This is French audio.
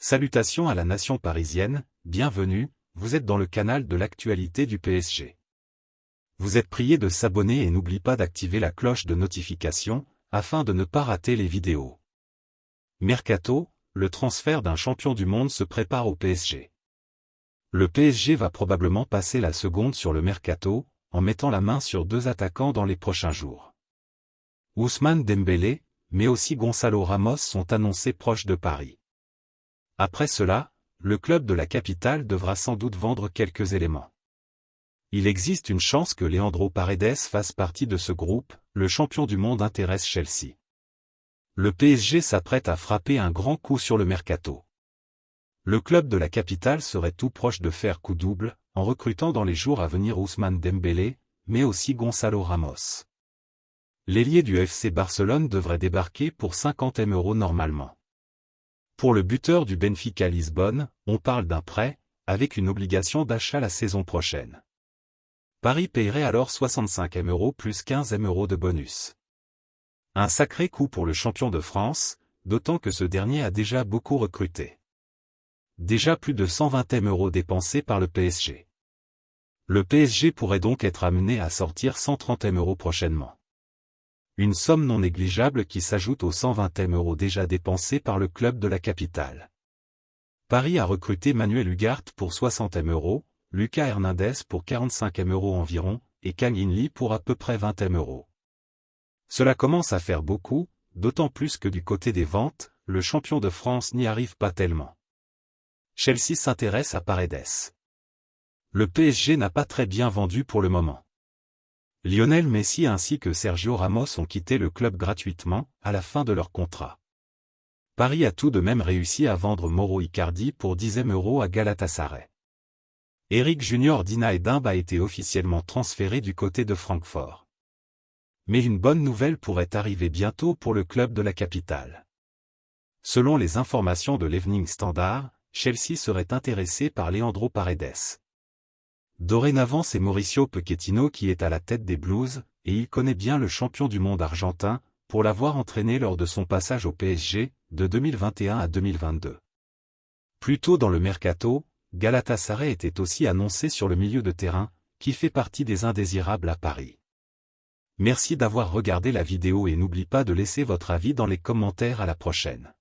Salutations à la nation parisienne, bienvenue, vous êtes dans le canal de l'actualité du PSG. Vous êtes priés de s'abonner et n'oubliez pas d'activer la cloche de notification, afin de ne pas rater les vidéos. Mercato, le transfert d'un champion du monde se prépare au PSG. Le PSG va probablement passer la seconde sur le mercato, en mettant la main sur deux attaquants dans les prochains jours. Ousmane Dembélé, mais aussi Gonzalo Ramos sont annoncés proches de Paris. Après cela, le club de la capitale devra sans doute vendre quelques éléments. Il existe une chance que Leandro Paredes fasse partie de ce groupe, le champion du monde intéresse Chelsea. Le PSG s'apprête à frapper un grand coup sur le mercato. Le club de la capitale serait tout proche de faire coup double, en recrutant dans les jours à venir Ousmane Dembélé, mais aussi Gonzalo Ramos. L'ailier du FC Barcelone devrait débarquer pour 50 M € normalement. Pour le buteur du Benfica Lisbonne, on parle d'un prêt, avec une obligation d'achat la saison prochaine. Paris paierait alors 65 M € plus 15 M € de bonus. Un sacré coup pour le champion de France, d'autant que ce dernier a déjà beaucoup recruté. Déjà plus de 120 M € dépensés par le PSG. Le PSG pourrait donc être amené à sortir 130 M € prochainement. Une somme non négligeable qui s'ajoute aux 120 M € déjà dépensés par le club de la capitale. Paris a recruté Manuel Ugarte pour 60 M €, Lucas Hernandez pour 45 M € environ, et Kang-in Lee pour à peu près 20 M €. Cela commence à faire beaucoup, d'autant plus que du côté des ventes, le champion de France n'y arrive pas tellement. Chelsea s'intéresse à Paredes. Le PSG n'a pas très bien vendu pour le moment. Lionel Messi ainsi que Sergio Ramos ont quitté le club gratuitement, à la fin de leur contrat. Paris a tout de même réussi à vendre Mauro Icardi pour 10 M € à Galatasaray. Eric Junior Dina Edimbe a été officiellement transféré du côté de Francfort. Mais une bonne nouvelle pourrait arriver bientôt pour le club de la capitale. Selon les informations de l'Evening Standard, Chelsea serait intéressé par Leandro Paredes. Dorénavant c'est Mauricio Pochettino qui est à la tête des Blues, et il connaît bien le champion du monde argentin, pour l'avoir entraîné lors de son passage au PSG, de 2021 à 2022. Plus tôt dans le mercato, Galatasaray était aussi annoncé sur le milieu de terrain, qui fait partie des indésirables à Paris. Merci d'avoir regardé la vidéo et n'oubliez pas de laisser votre avis dans les commentaires. À la prochaine.